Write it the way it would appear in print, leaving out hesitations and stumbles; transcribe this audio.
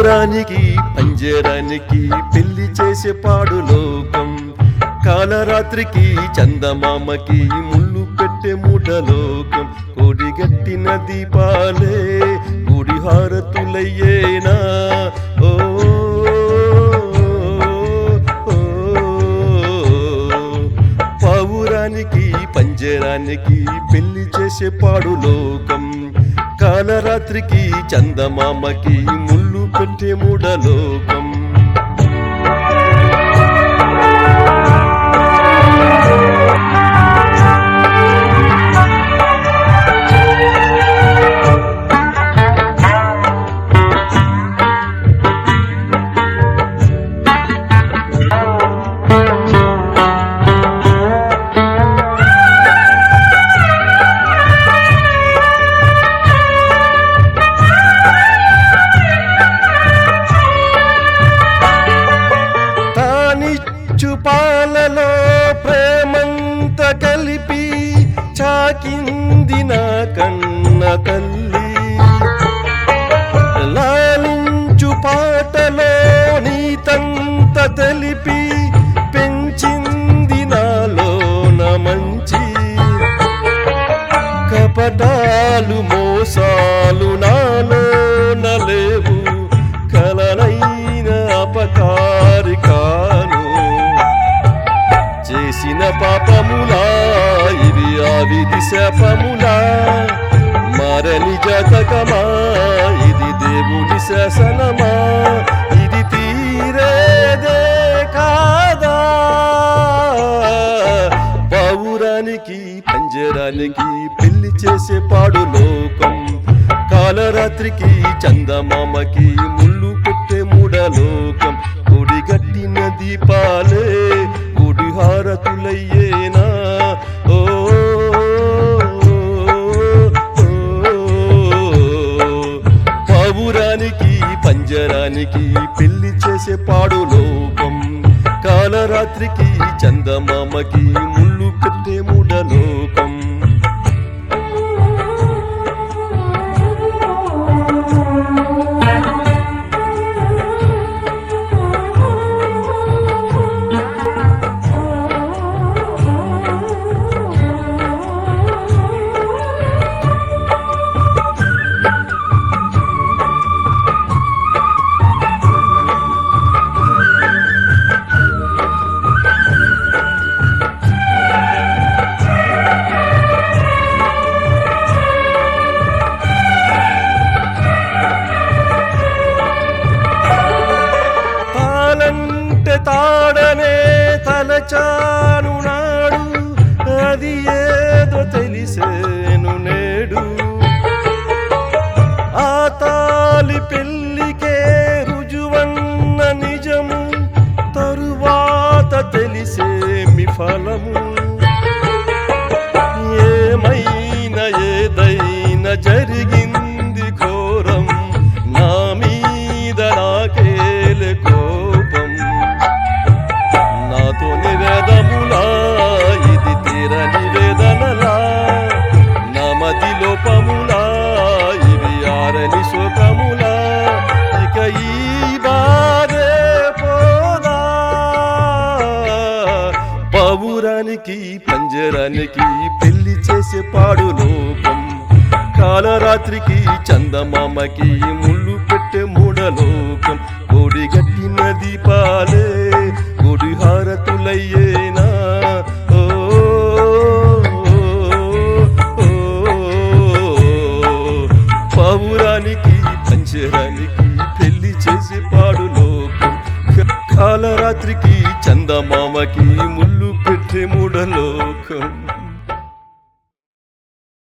పావురానికి పంజరానికి పెళ్లి చేసే పాడు లోకం, కాలరాత్రికి చందమామకి ముళ్ళు పెట్టే మూఢలోకం. కోడిగట్టిన దీపాలే గుడి హారతులయ్యేనా, ఓ పావురానికి పంజరానికి పెళ్లి చేసే పాడు లోకం, కాలరాత్రికి చందమామకి ముళ్ళు పెట్టే మూఢలోకం. పాలలో ప్రేమంత కలిపి చాకింది నా కన్న తల్లి, లాలించు పాటలో నీతంత తెలిపి పెంచింది నాలోన మంచి. కపటాలు మోసాలు నాలోన లేవు, కలనైన అపకారి కాను. చేసిన పాపములా ఇవి ఆవిధి శాపములా, మారని జాతకమా ఇది దేవుని శాసనమా, ఇది తీరేదే కాదా. పావురానికి పంజరానికి పెళ్లి చేసే పాడు లోకం, కాలరాత్రికి చందమామకి ముళ్ళు పెట్టే మూఢలోకం. కొడిగట్టిన దీపాలే గుడి హారతులయ్యేనా, ఓ పావురానికి పంజరానికి పెళ్లి చేసే పాడు లోకం, కాలరాత్రికి చందమామకి ముళ్ళు పెట్టే మూఢలోకం. తాడనే తలచాను నాడు, అది ఏదో తెలిసేను నేడు. ఆ తాలి పెళ్లికే రుజువన్న నిజము, తరువాత తెలిసేమి ఫలము. ఏమైనా ఏదైనా జరిగింది ఘోరం, నా మీద నాకేలే కోపం. నాతో నివేదములా ఇది తీరని వేదనలా, నా మది లోపములా ఇవి ఆరని శోకములా, ఇక ఈ బాధే పోదా. పావురానికి పంజరానికి పెళ్లి చేసే పాడు లోకం, కాలరాత్రికి చందమామకి ముళ్ళు పెట్టే మూఢలోకం. కోడిగట్టిన దీపాలే గుడి హారతులయ్యేనా, ఓ పావురానికి పంజరానికి పెళ్లి చేసే పాడు లోకం, కాలరాత్రికి చందమామకి ముళ్ళు పెట్టే మూఢలోకం.